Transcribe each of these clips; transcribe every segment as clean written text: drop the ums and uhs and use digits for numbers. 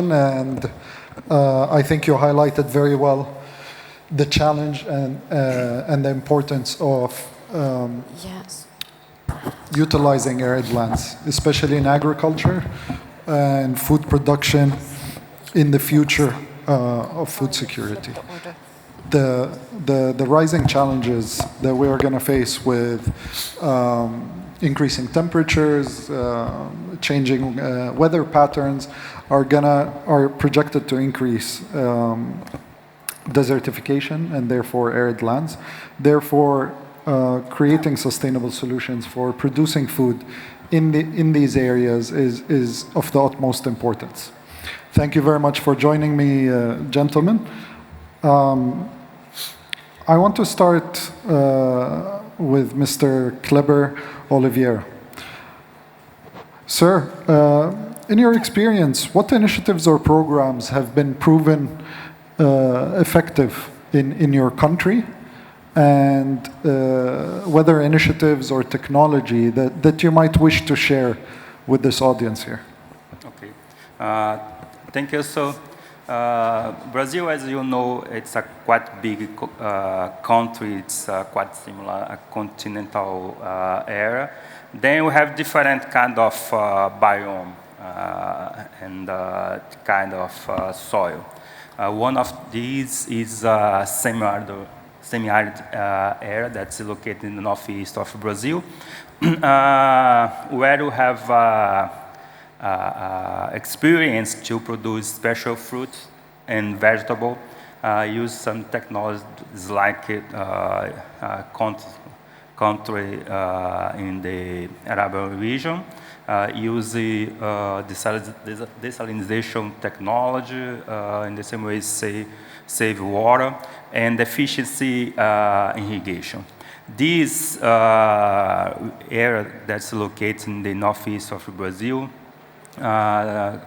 introduction, and I think you highlighted very well the challenge and the importance of utilizing arid lands, especially in agriculture and food production in the future of food security. The rising challenges that we are going to face with increasing temperatures, changing weather patterns are projected to increase desertification and therefore arid lands. Therefore, creating sustainable solutions for producing food in these areas is of the utmost importance. Thank you very much for joining me, gentlemen. I want to start with Mr. Cleber Oliveira. Sir, in your experience, what initiatives or programs have been proven effective in your country, and whether initiatives or technology that you might wish to share with this audience here? Okay. Thank you. So, Brazil, as you know, it's a quite big country. It's quite similar, a continental area. Then we have different kind of biome and kind of soil. One of these is semi-arid area that's located in the northeast of Brazil, where you have experience to produce special fruits and vegetable, use some technologies like country in the Arabian region, use the desalinization technology, in the same way save water, and efficiency irrigation. This area that's located in the northeast of Brazil, 10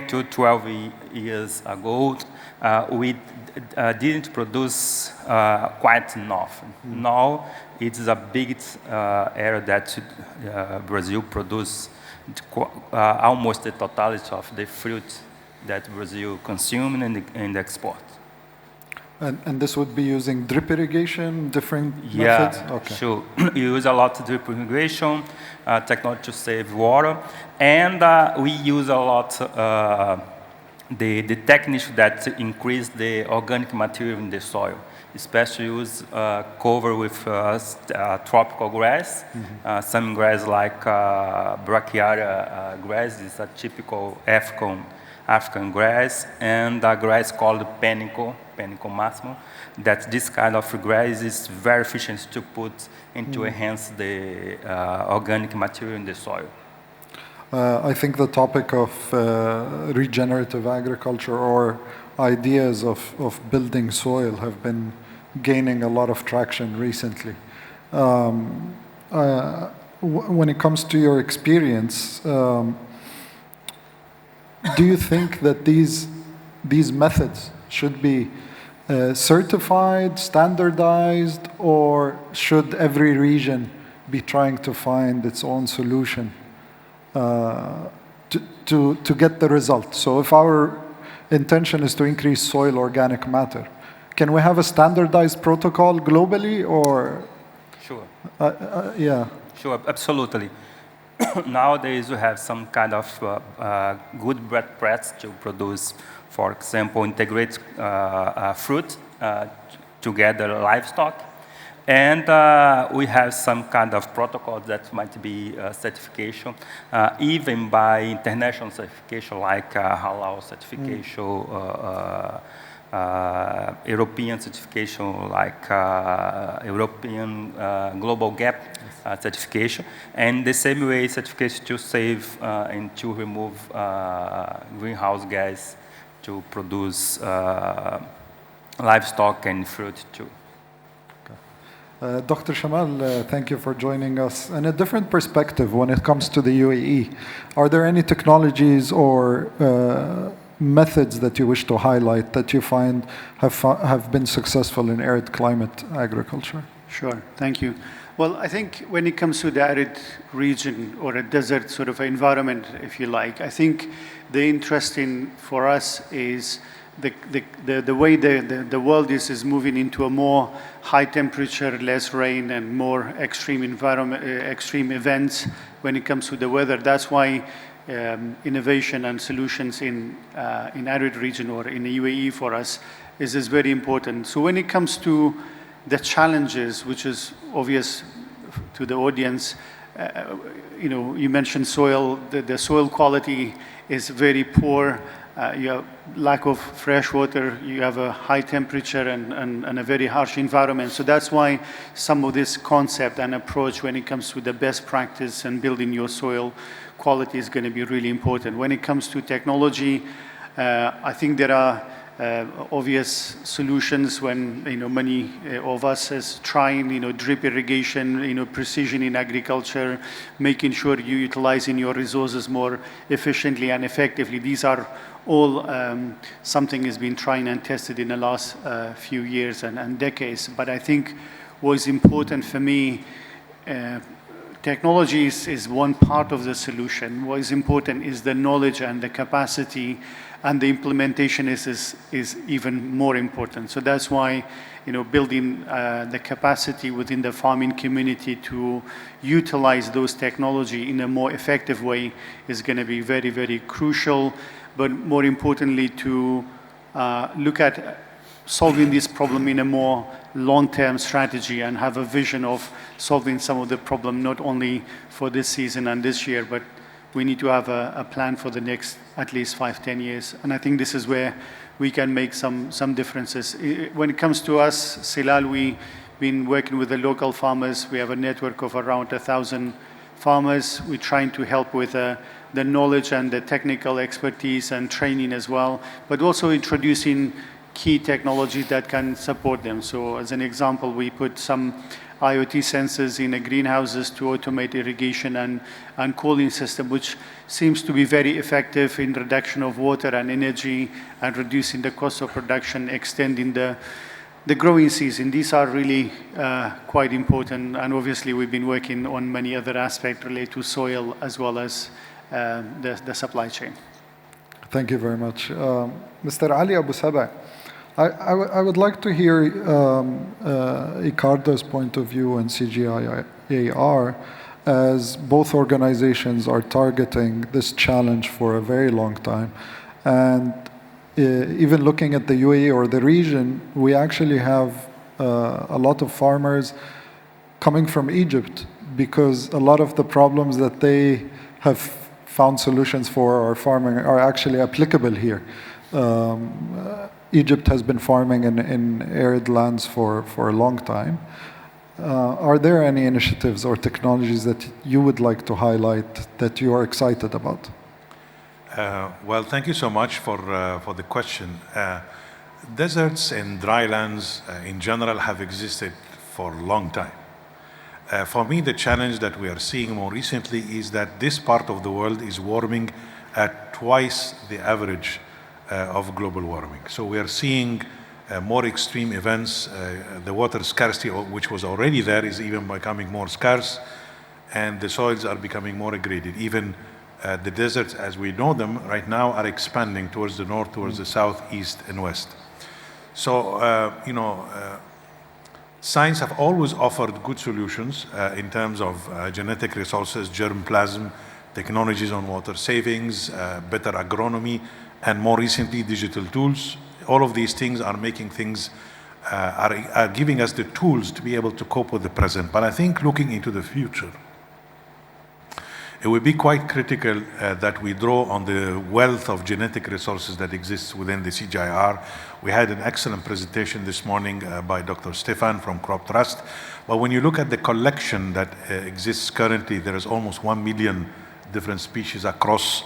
to 12 years ago, we didn't produce quite enough. Now it's a big area that Brazil produces almost the totality of the fruit that Brazil consumes and exports. And this would be using drip irrigation, different methods? Yeah, okay. Sure. We use a lot of drip irrigation, technology to save water, and we use a lot the techniques that increase the organic material in the soil, especially use cover with tropical grass. Some grass like brachiaria grass is a typical African grass, and a grass called Panicum maximus, that this kind of grass is very efficient to put and to enhance the organic material in the soil. I think the topic of regenerative agriculture or ideas of building soil have been gaining a lot of traction recently. When it comes to your experience, do you think that these methods should be certified, standardized, or should every region be trying to find its own solution to get the result? So if our intention is to increase soil organic matter, can we have a standardized protocol globally, or? Sure. Yeah. Sure, absolutely. Nowadays, we have some kind of good bread press to produce, for example, integrate fruit together livestock. And we have some kind of protocol that might be certification, even by international certification like halal certification, European certification like European Global Gap certification, and the same way certification to save and to remove greenhouse gas to produce livestock and fruit too. Dr. Shamal, thank you for joining us. And a different perspective when it comes to the UAE, are there any technologies or methods that you wish to highlight that you find have been successful in arid climate agriculture? Sure, thank you. Well, I think when it comes to the arid region or a desert sort of environment, if you like, I think the interesting for us is the way the world is moving into a more high temperature, less rain, and more extreme environment, extreme events when it comes to the weather. That's why innovation and solutions in Arid region or in the UAE for us is very important. So when it comes to the challenges, which is obvious to the audience, you mentioned soil. The soil quality is very poor. You have lack of fresh water, you have a high temperature and a very harsh environment. So that's why some of this concept and approach when it comes to the best practice and building your soil quality is going to be really important. When it comes to technology, I think there are obvious solutions when many of us is trying drip irrigation, precision in agriculture, making sure you utilizing your resources more efficiently and effectively. These are all something has been tried and tested in the last few years and decades. But I think what is important for me, technology is one part of the solution. What is important is the knowledge and the capacity, and the implementation is even more important. So that's why building the capacity within the farming community to utilize those technology in a more effective way is going to be very, very crucial. But more importantly, to look at solving this problem in a more long-term strategy and have a vision of solving some of the problem, not only for this season and this year, but we need to have a plan for the next at least 5-10 years. And I think this is where we can make some differences. When it comes to us, Silal, we've been working with the local farmers. We have a network of around 1,000 farmers. We're trying to help with the knowledge and the technical expertise and training as well, but also introducing key technologies that can support them. So as an example, we put some IoT sensors in the greenhouses to automate irrigation and cooling system, which seems to be very effective in reduction of water and energy and reducing the cost of production, extending the growing season. These are really quite important, and obviously we've been working on many other aspects related to soil as well as the supply chain. Thank you very much. Mr. Ali Abousabaa, I would like to hear ICARDA's point of view and CGIAR, as both organizations are targeting this challenge for a very long time. And even looking at the UAE or the region, we actually have a lot of farmers coming from Egypt, because a lot of the problems that they have found solutions for our farming are actually applicable here. Egypt has been farming in arid lands for a long time. Are there any initiatives or technologies that you would like to highlight that you are excited about? Well, thank you so much for the question. Deserts and dry lands in general have existed for a long time. For me, the challenge that we are seeing more recently is that this part of the world is warming at twice the average of global warming. So we are seeing more extreme events. The water scarcity, which was already there, is even becoming more scarce, and the soils are becoming more degraded. Even the deserts, as we know them right now, are expanding towards the north, towards the south, east, and west. So, science have always offered good solutions in terms of genetic resources, germplasm, technologies on water savings, better agronomy, and more recently, digital tools. All of these things are making things, are giving us the tools to be able to cope with the present. But I think looking into the future, it would be quite critical that we draw on the wealth of genetic resources that exists within the CGIAR. We had an excellent presentation this morning by Dr. Stefan from Crop Trust. But when you look at the collection that exists currently, there is almost 1 million different species across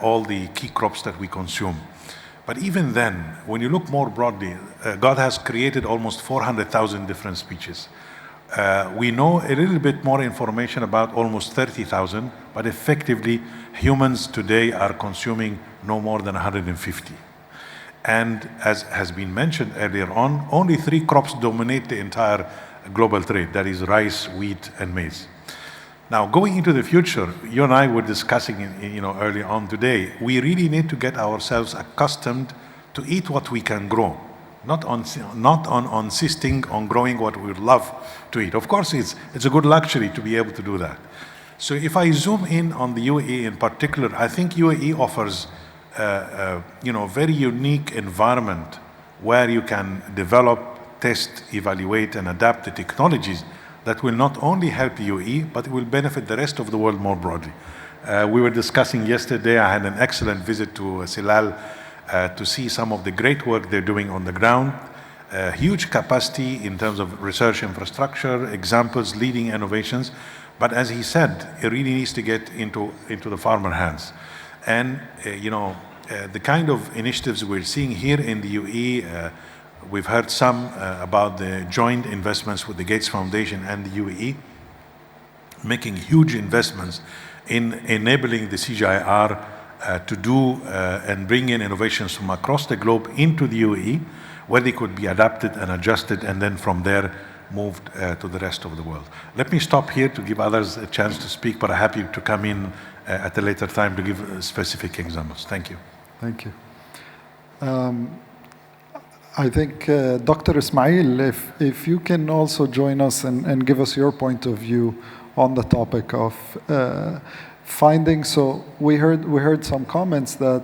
all the key crops that we consume. But even then, when you look more broadly, God has created almost 400,000 different species. We know a little bit more information about almost 30,000, but effectively, humans today are consuming no more than 150. And as has been mentioned earlier on, only 3 crops dominate the entire global trade, that is rice, wheat, and maize. Now, going into the future, you and I were discussing, early on today, we really need to get ourselves accustomed to eat what we can grow, not on insisting on growing what we love to eat. Of course, it's a good luxury to be able to do that. So if I zoom in on the UAE in particular, I think UAE offers very unique environment where you can develop, test, evaluate, and adapt the technologies that will not only help the UAE, but it will benefit the rest of the world more broadly. We were discussing yesterday, I had an excellent visit to Silal to see some of the great work they're doing on the ground. Huge capacity in terms of research infrastructure, examples, leading innovations. But as he said, it really needs to get into the farmer hands. And, the kind of initiatives we're seeing here in the UAE, we've heard some about the joint investments with the Gates Foundation and the UAE, making huge investments in enabling the CGIAR to do and bring in innovations from across the globe into the UAE, where they could be adapted and adjusted, and then from there moved to the rest of the world. Let me stop here to give others a chance to speak, but I'm happy to come in at a later time to give specific examples. Thank you. Thank you. I think, Dr. Ismail, if you can also join us and give us your point of view on the topic of finding. So we heard some comments that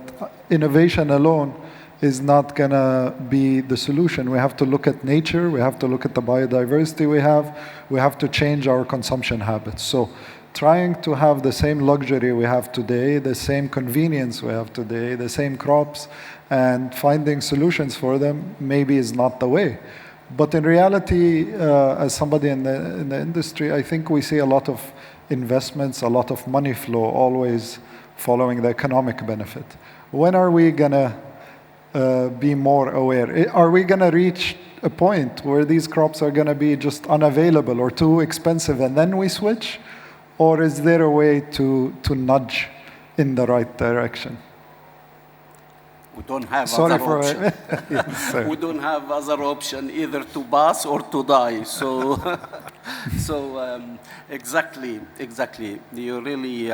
innovation alone is not going to be the solution. We have to look at nature. We have to look at the biodiversity we have. We have to change our consumption habits. So trying to have the same luxury we have today, the same convenience we have today, the same crops, and finding solutions for them maybe is not the way. But in reality, as somebody in the industry, I think we see a lot of investments, a lot of money flow always following the economic benefit. When are we going to be more aware? Are we going to reach a point where these crops are going to be just unavailable or too expensive and then we switch? Or is there a way to nudge in the right direction? We don't have Sorry other for option. Yes, We don't have other option, either to pass or to die. So, exactly. You really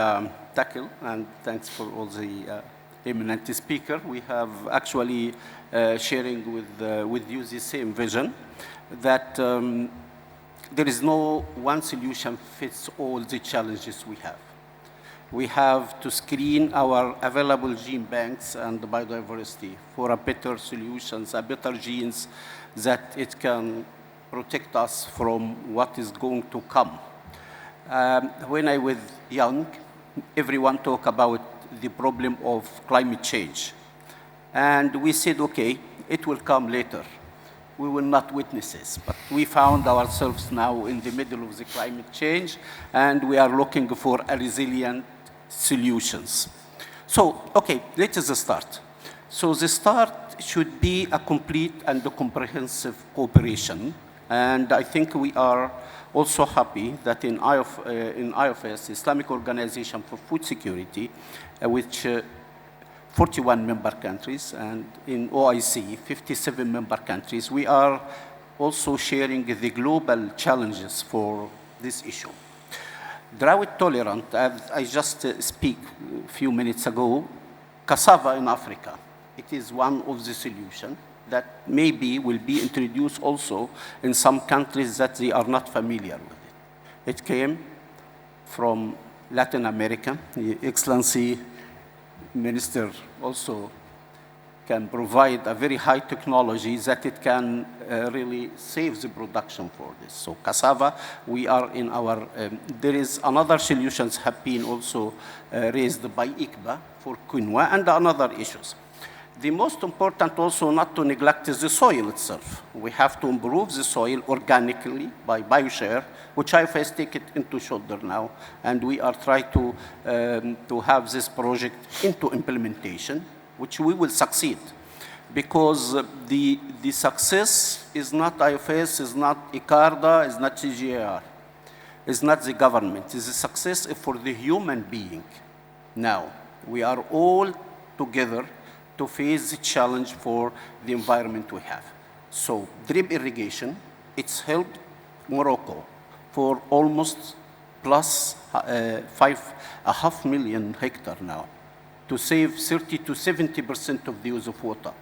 tackle, and thanks for all the eminent speaker. We have actually sharing with you the same vision that there is no one solution fits all the challenges we have. We have to screen our available gene banks and the biodiversity for a better solutions, a better genes that it can protect us from what is going to come. When I was young, everyone talk about the problem of climate change. And we said, okay, it will come later. We will not witness this, but we found ourselves now in the middle of the climate change, and we are looking for a resilient solutions. So, okay, let us start. So the start should be a complete and a comprehensive cooperation, and I think we are also happy that in IOFS, Islamic Organization for Food Security, which 41 member countries, and in OIC, 57 member countries, we are also sharing the global challenges for this issue. Drought tolerant, as I just speak a few minutes ago, cassava in Africa, it is one of the solutions that maybe will be introduced also in some countries that they are not familiar with it. It came from Latin America. The Excellency Minister also can provide a very high technology that it can really save the production for this. So cassava, we are in our, there is another solutions have been also raised by ICBA for quinoa and other issues. The most important also not to neglect is the soil itself. We have to improve the soil organically by BioShare, which IFS take it into shoulder now, and we are trying to have this project into implementation, which we will succeed, because the success is not IFS, is not ICARDA, is not CGIAR, is not the government. It's a success for the human being. Now, we are all together to face the challenge for the environment we have. So drip irrigation, it's helped Morocco for almost plus 500,000 hectares now, to save 30 to 70% of the use of water.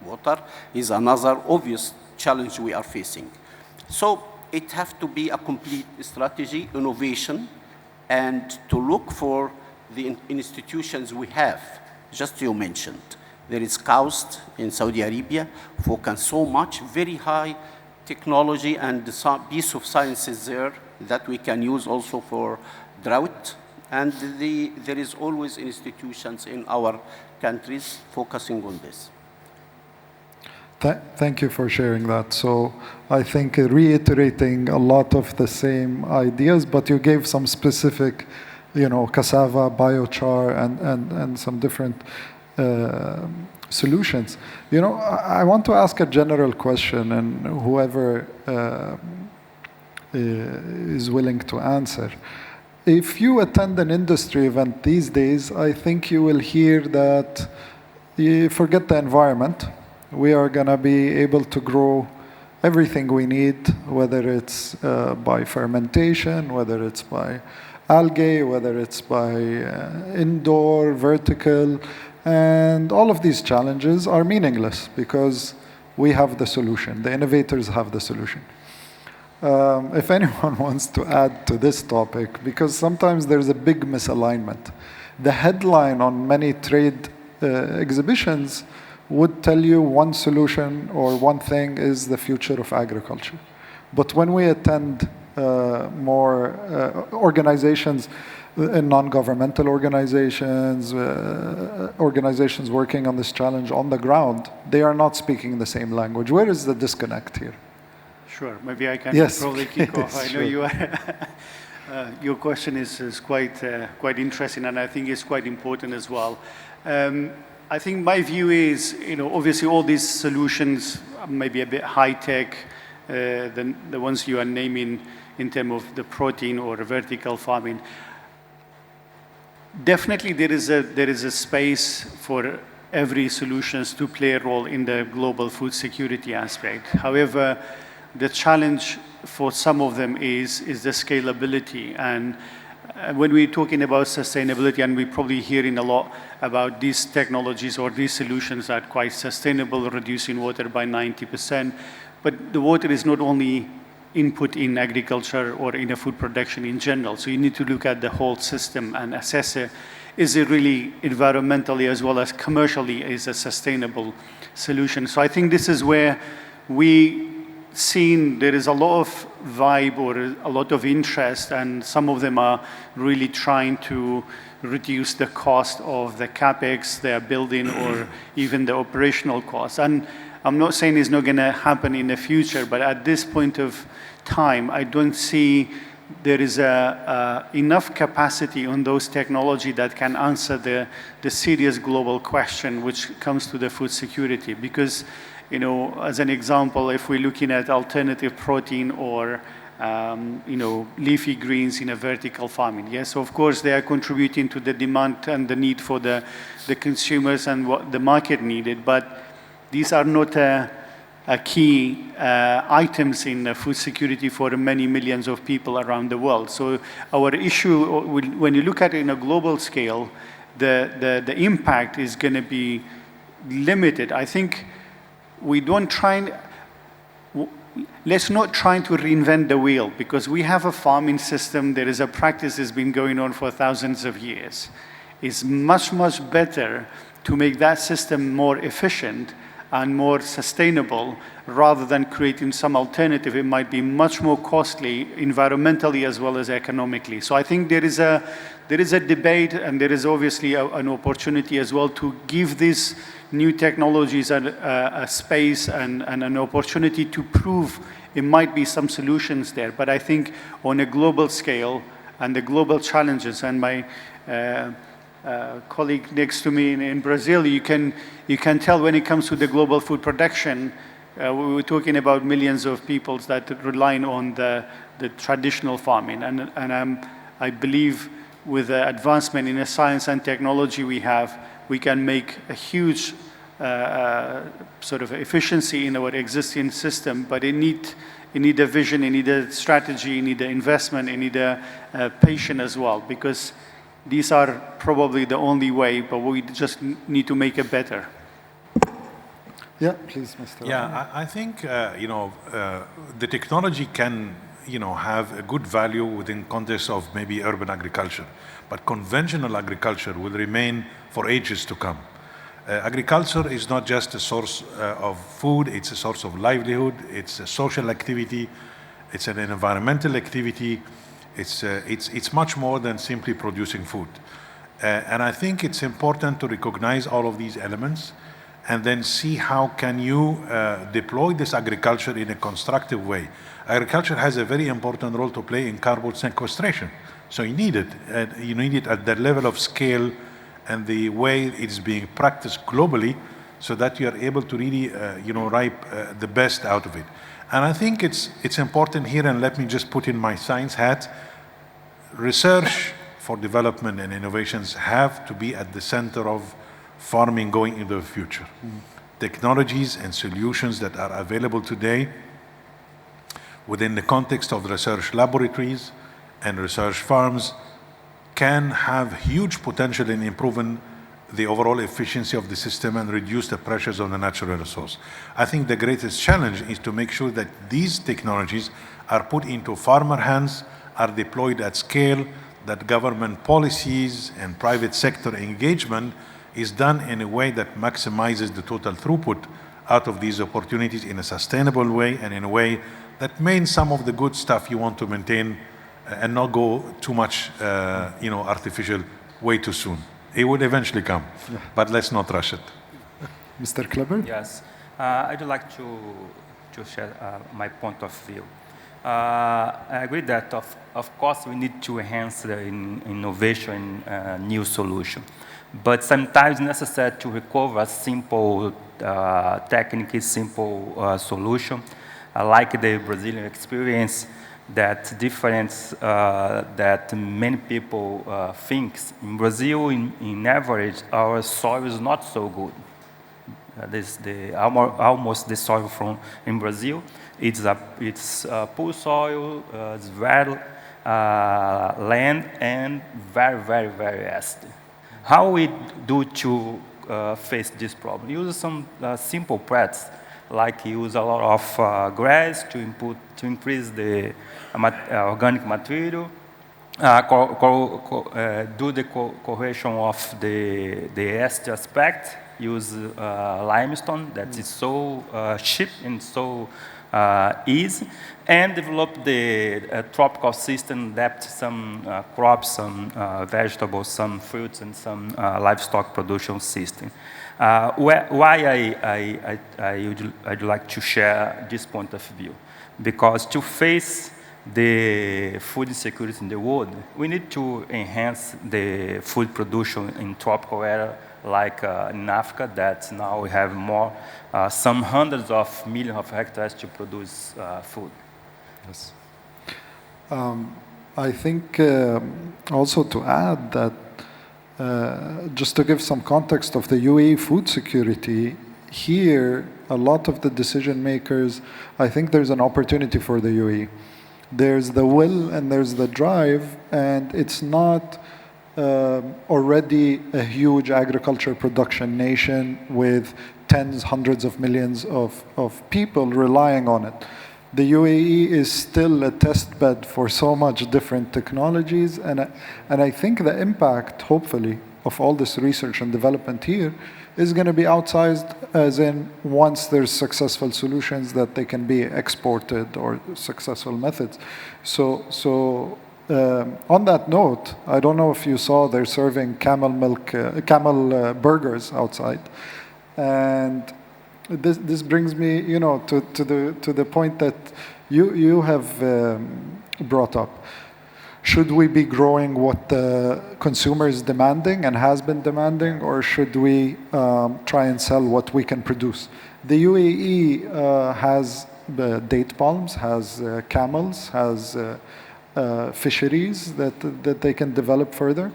Water is another obvious challenge we are facing. So it has to be a complete strategy, innovation, and to look for the institutions we have, just you mentioned. There is KAUST in Saudi Arabia, focus so much, very high technology and some piece of sciences there that we can use also for drought. And there is always institutions in our countries focusing on this. Thank you for sharing that. So I think reiterating a lot of the same ideas, but you gave some specific, cassava, biochar, and some different solutions. I want to ask a general question, and whoever is willing to answer. If you attend an industry event these days, I think you will hear that you forget the environment. We are going to be able to grow everything we need, whether it's by fermentation, whether it's by algae, whether it's by indoor, vertical, and all of these challenges are meaningless because we have the solution. The innovators have the solution. If anyone wants to add to this topic, because sometimes there's a big misalignment. The headline on many trade exhibitions would tell you one solution or one thing is the future of agriculture. But when we attend more organizations, non-governmental organizations, organizations working on this challenge on the ground, they are not speaking the same language. Where is the disconnect here? Sure, maybe I can probably kick off. I know you are, your question is quite interesting, and I think it's quite important as well. I think my view is, obviously all these solutions may be a bit high-tech than the ones you are naming in terms of the protein or vertical farming. Definitely there is a space for every solutions to play a role in the global food security aspect. However, the challenge for some of them is the scalability. And when we're talking about sustainability, and we're probably hearing a lot about these technologies or these solutions that are quite sustainable, reducing water by 90%, but the water is not only input in agriculture or in a food production in general. So you need to look at the whole system and assess it. Is it really environmentally as well as commercially is a sustainable solution? So I think this is where we seen there is a lot of vibe or a lot of interest, and some of them are really trying to reduce the cost of the capex they are building or even the operational costs. And I'm not saying it's not going to happen in the future, but at this point of time, I don't see there is enough capacity on those technology that can answer the serious global question which comes to the food security. Because, as an example, if we're looking at alternative protein or leafy greens in a vertical farming. Yes, of course, they are contributing to the demand and the need for the consumers and what the market needed, but these are not key items in food security for many millions of people around the world. So our issue, when you look at it in a global scale, the impact is going to be limited. I think let's not try to reinvent the wheel, because we have a farming system. There is a practice that's been going on for thousands of years. It's much, much better to make that system more efficient and more sustainable rather than creating some alternative. It might be much more costly environmentally as well as economically. So I think there is a debate, and there is obviously an opportunity as well to give these new technologies a space and an opportunity to prove it might be some solutions there. But I think on a global scale and the global challenges, and my colleague next to me in Brazil, you can tell when it comes to the global food production, we were talking about millions of people that rely on the traditional farming. And I believe with the advancement in the science and technology we have, we can make a huge sort of efficiency in our existing system, but it need a vision, it need a strategy, it need an investment, it need a patience as well, because these are probably the only way, but we just need to make it better. Yeah, please, Mr. Yeah, I think, the technology can, have a good value within context of maybe urban agriculture, but conventional agriculture will remain for ages to come. Agriculture is not just a source of food, it's a source of livelihood, it's a social activity, it's an environmental activity, it's much more than simply producing food. And I think it's important to recognize all of these elements and then see how can you deploy this agriculture in a constructive way. Agriculture has a very important role to play in carbon sequestration. So you need it. You need it at that level of scale and the way it's being practiced globally so that you are able to really, reap the best out of it. And I think it's important here, and let me just put in my science hat, research for development and innovations have to be at the center of farming going into the future. Technologies and solutions that are available today within the context of research laboratories and research farms can have huge potential in improving the overall efficiency of the system and reduce the pressures on the natural resource. I think the greatest challenge is to make sure that these technologies are put into farmer hands, are deployed at scale, that government policies and private sector engagement is done in a way that maximizes the total throughput out of these opportunities in a sustainable way and in a way that means some of the good stuff you want to maintain and not go too much, artificial way too soon. It will eventually come, but let's not rush it. Mr. Cleber? Yes, I'd like to share my point of view. I agree that, of course, we need to enhance the innovation and new solution. But sometimes it's necessary to recover a simple technique, simple solution, like the Brazilian experience, that difference that many people think. In Brazil, in average, our soil is not so good. Almost the soil in Brazil, it's poor soil, it's very land and very, very, very acid. How we do to face this problem? Use some simple practice, like use a lot of grass to increase the organic material, do the correction of the acid aspect, use limestone that is so cheap and so easy, and develop the tropical system, adapt some crops, some vegetables, some fruits, and some livestock production system. Why I'd like to share this point of view? Because to face the food insecurity in the world, we need to enhance the food production in tropical area, like in Africa, that now we have more, some hundreds of millions of hectares to produce food. Yes. I think also to add that, just to give some context of the UAE food security, here, a lot of the decision makers, I think there's an opportunity for the UAE. There's the will and there's the drive, and it's not already a huge agriculture production nation with tens, hundreds of millions of people relying on it. The UAE is still a test bed for so much different technologies, and I think the impact, hopefully, of all this research and development here is going to be outsized, as in once there's successful solutions that they can be exported or successful methods. So on that note, I don't know if you saw they're serving camel burgers outside, and this brings me, to the point that you have brought up. Should we be growing what the consumer is demanding and has been demanding, or should we try and sell what we can produce? The UAE has date palms, has camels, has fisheries that they can develop further.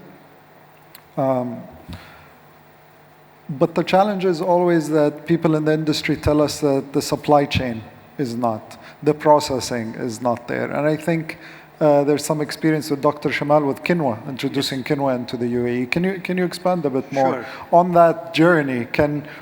But the challenge is always that people in the industry tell us that the supply chain is not, the processing is not there. And I think there's some experience with Dr. Shamal with quinoa, introducing quinoa into the UAE. Can you expand a bit more on that journey?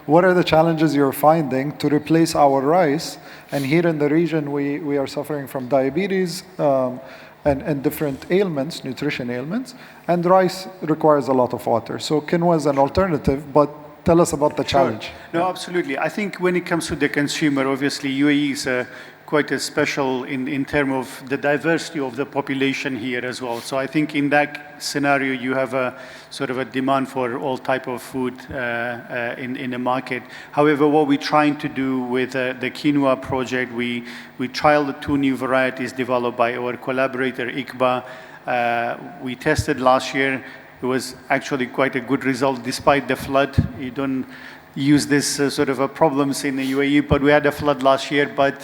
What are the challenges you're finding to replace our rice? And here in the region, we are suffering from diabetes and different ailments, nutrition ailments, and rice requires a lot of water. So quinoa is an alternative, but tell us about the challenge. No, absolutely. I think when it comes to the consumer, obviously UAE is quite a special in terms of the diversity of the population here as well. So I think in that scenario, you have a sort of a demand for all type of food in the market. However, what we're trying to do with the quinoa project, we trialed 2 new varieties developed by our collaborator, ICBA. We tested last year. It was actually quite a good result despite the flood. You don't use this sort of problems in the UAE, but we had a flood last year. But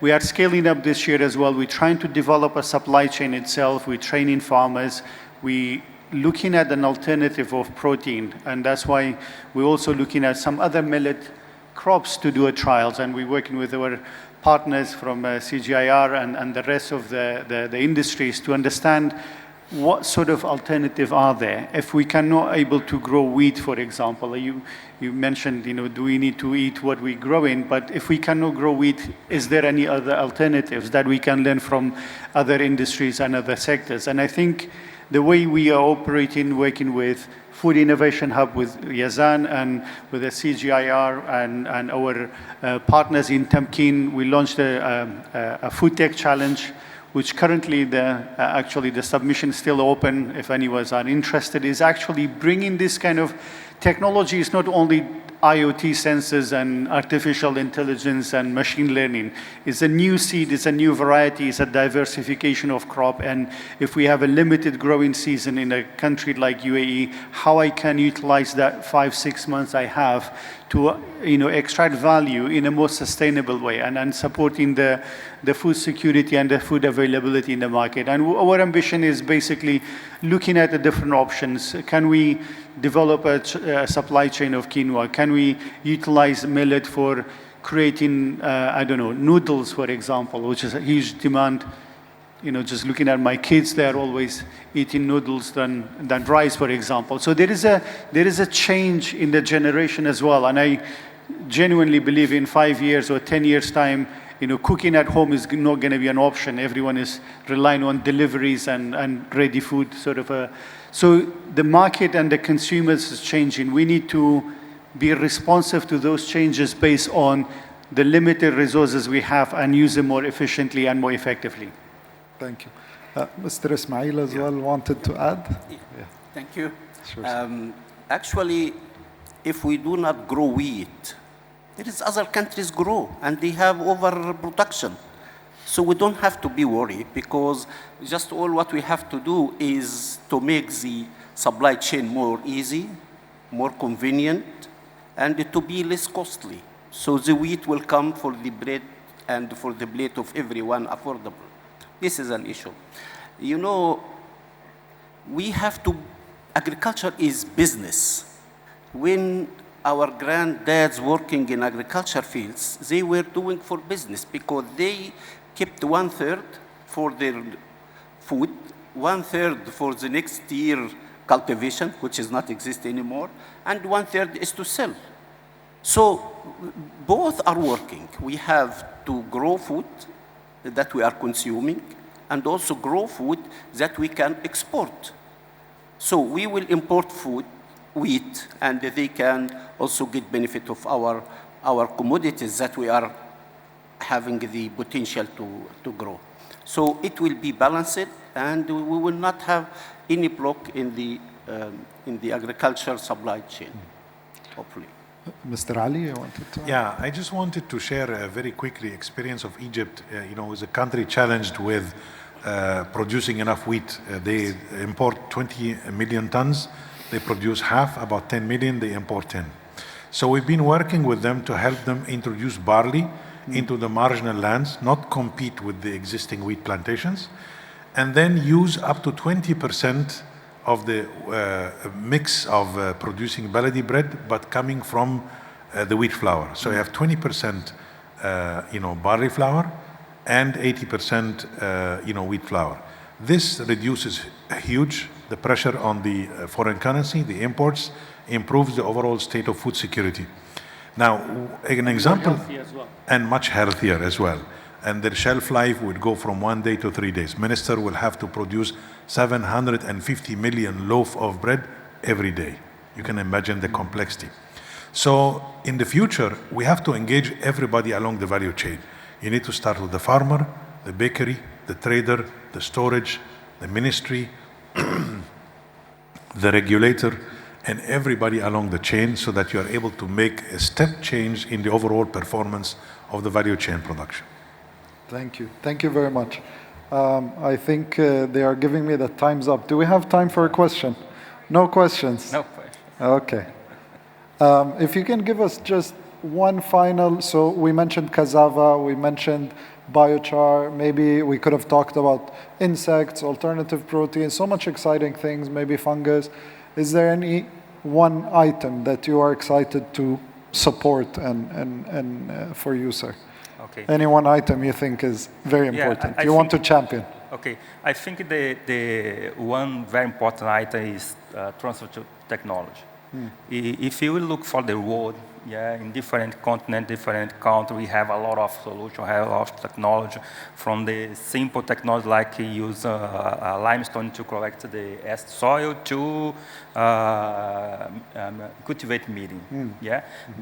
we are scaling up this year as well. We're trying to develop a supply chain itself. We're training farmers. We're looking at an alternative of protein. And that's why we're also looking at some other millet crops to do trials. And we're working with our partners from CGIAR and the rest of the industries to understand what sort of alternative are there? If we cannot able to grow wheat, for example, you mentioned, do we need to eat what we grow in? But if we cannot grow wheat, is there any other alternatives that we can learn from other industries and other sectors? And I think the way we are operating, working with Food Innovation Hub with Yazen and with the CGIAR and our partners in Tamkeen, we launched a food tech challenge, which currently actually the submission is still open if anyone's are interested, is actually bringing this kind of technology. It's not only IoT sensors and artificial intelligence and machine learning. It's a new seed, it's a new variety, it's a diversification of crop. And if we have a limited growing season in a country like UAE, how I can utilize that 5-6 months I have to extract value in a more sustainable way and supporting the food security and the food availability in the market. And our ambition is basically looking at the different options. Can we develop a supply chain of quinoa? Can we utilize millet for creating, noodles, for example, which is a huge demand? Just looking at my kids, they're always eating noodles than rice, for example. So there is a change in the generation as well. And I genuinely believe in 5 years or 10 years time, cooking at home is not going to be an option. Everyone is relying on deliveries and ready food so the market and the consumers is changing. We need to be responsive to those changes based on the limited resources we have and use them more efficiently and more effectively. Thank you. Mr. Ismail as well wanted to add. Yeah. Thank you. Sure. Actually, if we do not grow wheat, there is other countries grow and they have overproduction. So we don't have to be worried because just all what we have to do is to make the supply chain more easy, more convenient, and to be less costly. So the wheat will come for the bread and for the plate of everyone affordable. This is an issue. We have to, agriculture is business. When our granddads working in agriculture fields, they were doing for business because they kept 1/3 for their food, 1/3 for the next year cultivation, which is not exist anymore, and 1/3 is to sell. So both are working. We have to grow food that we are consuming and also grow food that we can export. So we will import food, wheat, and they can also get benefit of our commodities that we are having the potential to grow. So it will be balanced, and we will not have any block in the agricultural supply chain, hopefully. Mr. Ali, you wanted to? Yeah, I just wanted to share very quickly experience of Egypt. Is a country challenged with producing enough wheat. They import 20 million tons. They produce half, about 10 million, they import 10. So we've been working with them to help them introduce barley into the marginal lands, not compete with the existing wheat plantations, and then use up to 20% of the mix of producing baladi bread, but coming from the wheat flour. So you have 20% barley flour and 80% wheat flour. This reduces the pressure on the foreign currency, the imports, improves the overall state of food security. Now, an example, and much healthier as well. And their shelf life would go from 1 day to 3 days. Minister will have to produce 750 million loaf of bread every day. You can imagine the complexity. So in the future, we have to engage everybody along the value chain. You need to start with the farmer, the bakery, the trader, the storage, the ministry, the regulator, and everybody along the chain so that you are able to make a step change in the overall performance of the value chain production. Thank you. Thank you very much. I think they are giving me the time's up. Do we have time for a question? No questions? No questions. Okay. If you can give us just one final, so we mentioned cassava, we mentioned biochar, maybe we could have talked about insects, alternative proteins, so much exciting things, maybe fungus. Is there any one item that you are excited to support and for you, sir? Okay. Any one item you think is very important, you want to champion? Okay, I think the one very important item is transfer to technology. If you look for the world, in different continents, different countries, we have a lot of solutions, have a lot of technology, from the simple technology like use limestone to collect the acid soil to cultivate milling.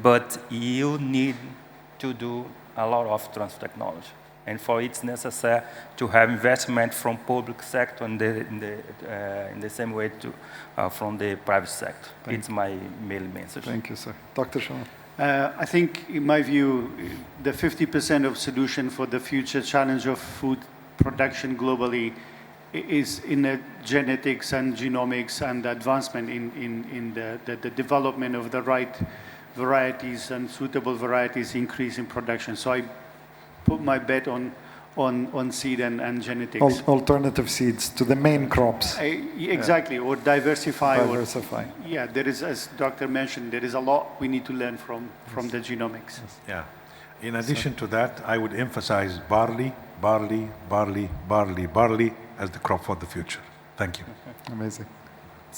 But you need to do a lot of transfer technology. And for it, it's necessary to have investment from public sector in the same way from the private sector. It's my main message. Thank you, sir. Dr. Shamal. I think, in my view, the 50% of solution for the future challenge of food production globally is in the genetics and genomics and advancement in the development of the right varieties and suitable varieties increase in production. So I put my bet on seed and genetics. Alternative seeds to the main crops. Exactly, or diversify. Yeah, there is, as Doctor mentioned, there is a lot we need to learn from the genomics. Yes. Yeah. In addition to that, I would emphasize barley, barley, barley, barley, barley as the crop for the future. Thank you. Amazing.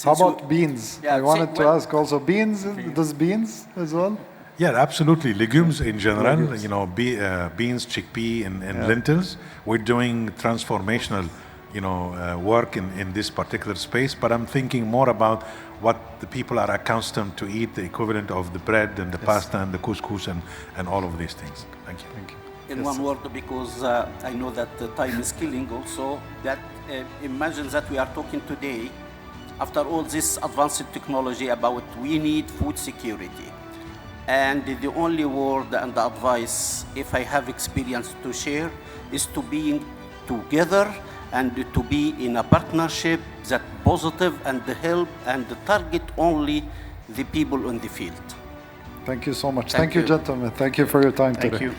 How about beans? I wanted to ask also, beans, does beans as well? Yeah, absolutely. Legumes in general, beans, chickpea, and lentils. We're doing transformational, work in this particular space. But I'm thinking more about what the people are accustomed to eat, the equivalent of the bread and the pasta and the couscous and all of these things. Thank you. Thank you. In one word, because I know that the time is killing also, that imagine that we are talking today, after all this advanced technology about we need food security. And the only word and the advice, if I have experience to share, is to be together and to be in a partnership that positive and help and target only the people in the field. Thank you so much. Thank you, gentlemen. Thank you for your time today. Thank you.